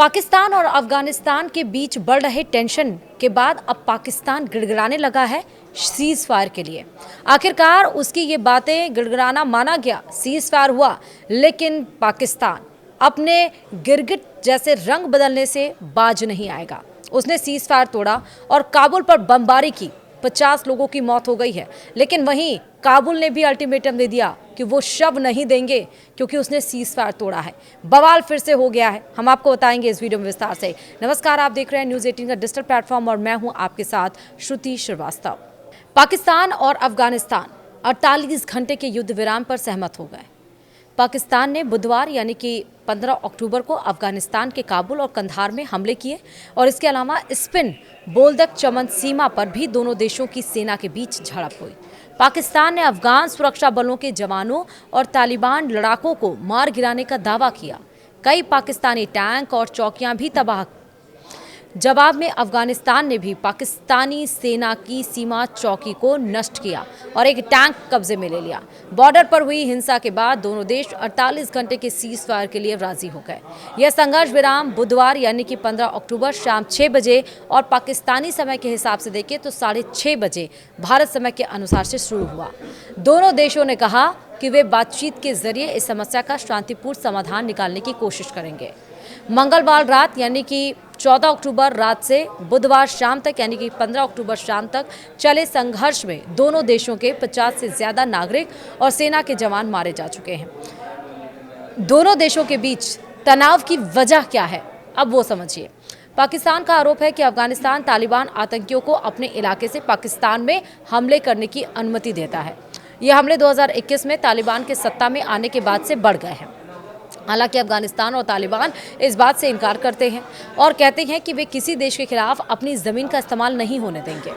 पाकिस्तान और अफगानिस्तान के बीच बढ़ रहे टेंशन के बाद अब पाकिस्तान गिड़गिड़ाने लगा है सीज फायर के लिए। आखिरकार उसकी ये बातें गिड़गिड़ाना माना गया, सीज फायर हुआ, लेकिन पाकिस्तान अपने गिरगिट जैसे रंग बदलने से बाज नहीं आएगा। उसने सीज फायर तोड़ा और काबुल पर बमबारी की। 50 लोगों की मौत हो गई है, लेकिन वहीं काबुल ने भी अल्टीमेटम दे दिया कि वो शव नहीं देंगे क्योंकि उसने सीज फायर तोड़ा है। बवाल फिर से हो गया है, हम आपको बताएंगे इस वीडियो में विस्तार से। नमस्कार, आप देख रहे हैं न्यूज़ 18 का डिजिटल प्लेटफॉर्म और मैं हूं आपके साथ श्रुति श्रीवास्तव। पाकिस्तान और अफगानिस्तान 48 घंटे के युद्ध विराम पर सहमत हो गए। पाकिस्तान ने बुधवार यानी कि 15 अक्टूबर को अफगानिस्तान के काबुल और कंधार में हमले किए और इसके अलावा स्पिन बोल्दक चमन सीमा पर भी दोनों देशों की सेना के बीच झड़प हुई। पाकिस्तान ने अफगान सुरक्षा बलों के जवानों और तालिबान लड़ाकों को मार गिराने का दावा किया। कई पाकिस्तानी टैंक और चौकियां भी तबाह। जवाब में अफगानिस्तान ने भी पाकिस्तानी सेना की सीमा चौकी को नष्ट किया और एक टैंक कब्जे में ले लिया। बॉर्डर पर हुई हिंसा के बाद दोनों देश 48 घंटे के सीज फायर के लिए राजी हो गए। यह संघर्ष विराम बुधवार यानी कि 15 अक्टूबर शाम 6 बजे और पाकिस्तानी समय के हिसाब से देखें तो 6:30 बजे भारत समय के अनुसार से शुरू हुआ। दोनों देशों ने कहा कि वे बातचीत के जरिए इस समस्या का शांतिपूर्ण समाधान निकालने की कोशिश करेंगे। मंगलवार रात यानी कि 14 अक्टूबर रात से बुधवार शाम तक यानी कि 15 अक्टूबर शाम तक चले संघर्ष में दोनों देशों के 50 से ज्यादा नागरिक और सेना के जवान मारे जा चुके हैं। दोनों देशों के बीच तनाव की वजह क्या है, अब वो समझिए। पाकिस्तान का आरोप है कि अफगानिस्तान तालिबान आतंकियों को अपने इलाके से पाकिस्तान में हमले करने की अनुमति देता है। ये हमले 2021 में तालिबान के सत्ता में आने के बाद से बढ़ गए हैं। हालांकि अफगानिस्तान और तालिबान इस बात से इनकार करते हैं और कहते हैं कि वे किसी देश के खिलाफ अपनी जमीन का इस्तेमाल नहीं होने देंगे।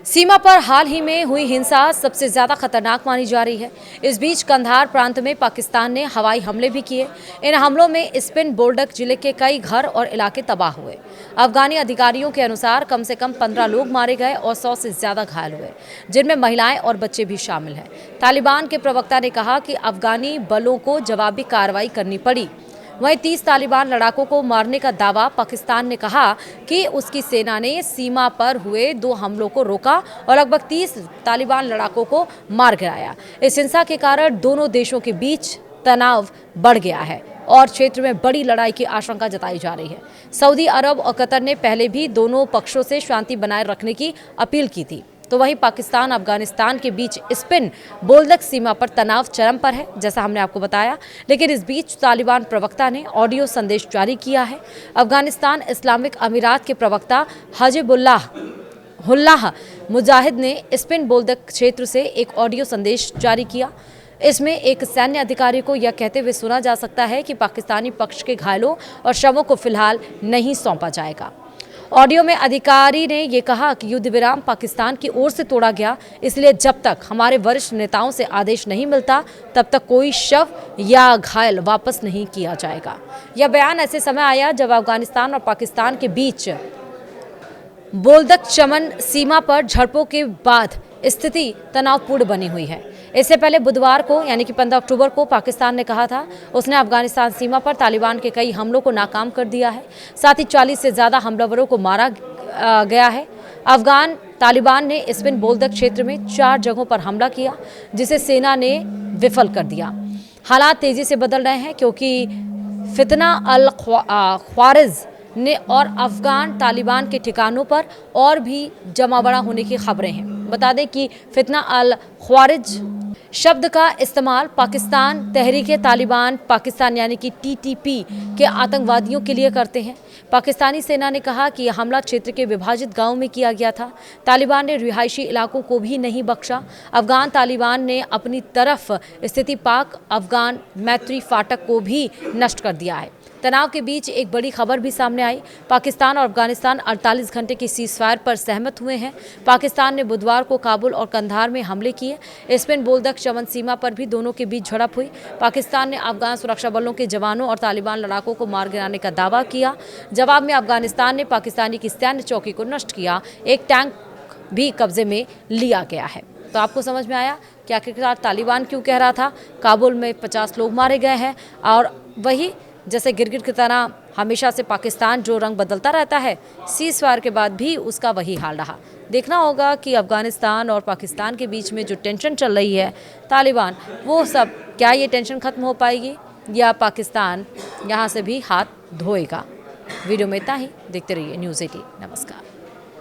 सीमा पर हाल ही में हुई हिंसा सबसे ज्यादा खतरनाक मानी जा रही है। इस बीच कंधार प्रांत में पाकिस्तान ने हवाई हमले भी किए। इन हमलों में स्पिन बोल्डक जिले के कई घर और इलाके तबाह हुए। अफगानी अधिकारियों के अनुसार कम से कम 15 लोग मारे गए और 100 से ज्यादा घायल हुए, जिनमें महिलाएं और बच्चे भी शामिल हैं। तालिबान के प्रवक्ता ने कहा कि अफगानी बलों को जवाबी कार्रवाई करनी पड़ी। वहीं 30 तालिबान लड़ाकों को मारने का दावा। पाकिस्तान ने कहा कि उसकी सेना ने सीमा पर हुए 2 हमलों को रोका और लगभग 30 तालिबान लड़ाकों को मार गिराया। इस हिंसा के कारण दोनों देशों के बीच तनाव बढ़ गया है और क्षेत्र में बड़ी लड़ाई की आशंका जताई जा रही है। सऊदी अरब और कतर ने पहले भी दोनों पक्षों से शांति बनाए रखने की अपील की थी। तो वहीं पाकिस्तान अफगानिस्तान के बीच स्पिन बोल्दक सीमा पर तनाव चरम पर है, जैसा हमने आपको बताया। लेकिन इस बीच तालिबान प्रवक्ता ने ऑडियो संदेश जारी किया है। अफगानिस्तान इस्लामिक अमीरात के प्रवक्ता हजबुल्लाह मुजाहिद ने स्पिन बोल्दक क्षेत्र से एक ऑडियो संदेश जारी किया। इसमें एक सैन्य अधिकारी को यह कहते हुए सुना जा सकता है कि पाकिस्तानी पक्ष के घायलों और शवों को फिलहाल नहीं सौंपा जाएगा। ऑडियो में अधिकारी ने यह कहा कि युद्ध विराम पाकिस्तान की ओर से तोड़ा गया, इसलिए जब तक हमारे वरिष्ठ नेताओं से आदेश नहीं मिलता तब तक कोई शव या घायल वापस नहीं किया जाएगा। यह बयान ऐसे समय आया जब अफगानिस्तान और पाकिस्तान के बीच बोल्दक चमन सीमा पर झड़पों के बाद स्थिति तनावपूर्ण बनी हुई है। इससे पहले बुधवार को यानी कि 15 अक्टूबर को पाकिस्तान ने कहा था उसने अफगानिस्तान सीमा पर तालिबान के कई हमलों को नाकाम कर दिया है। साथ ही 40 से ज़्यादा हमलावरों को मारा गया है। अफगान तालिबान ने स्पिन बोल्दक क्षेत्र में 4 जगहों पर हमला किया, जिसे सेना ने विफल कर दिया। हालात तेज़ी से बदल रहे हैं क्योंकि फितना अल ख्वारिज ने और अफगान तालिबान के ठिकानों पर और भी जमावड़ा होने की खबरें हैं। बता दें कि फितना अल ख्वारिज शब्द का इस्तेमाल पाकिस्तान तहरीके तालिबान पाकिस्तान यानी कि TTP के आतंकवादियों के लिए करते हैं। पाकिस्तानी सेना ने कहा कि यह हमला क्षेत्र के विभाजित गांव में किया गया था। तालिबान ने रिहायशी इलाकों को भी नहीं बख्शा। अफगान तालिबान ने अपनी तरफ स्थिति पाक अफगान मैत्री फाटक को भी नष्ट कर दिया है। तनाव के बीच एक बड़ी खबर भी सामने आई। पाकिस्तान और अफगानिस्तान 48 घंटे की सीज फायर पर सहमत हुए हैं। पाकिस्तान ने बुधवार को काबुल और कंधार में हमले किए। स्पिन बोल्दक चमन सीमा पर भी दोनों के बीच झड़प हुई। पाकिस्तान ने अफगान सुरक्षा बलों के जवानों और तालिबान लड़ाकों को मार गिराने का दावा किया। जवाब में अफगानिस्तान ने पाकिस्तानी की सैन्य चौकी को नष्ट किया। एक टैंक भी कब्जे में लिया गया है। तो आपको समझ में आया कि आखिरकार तालिबान क्यों कह रहा था काबुल में 50 लोग मारे गए हैं और वही जैसे गिरगिट की तरह हमेशा से पाकिस्तान जो रंग बदलता रहता है, सीज़ फायर के बाद भी उसका वही हाल रहा। देखना होगा कि अफ़गानिस्तान और पाकिस्तान के बीच में जो टेंशन चल रही है तालिबान, वो सब क्या ये टेंशन ख़त्म हो पाएगी या पाकिस्तान यहाँ से भी हाथ धोएगा। वीडियो में इतना ही। देखते रहिए न्यूज़ 18। नमस्कार।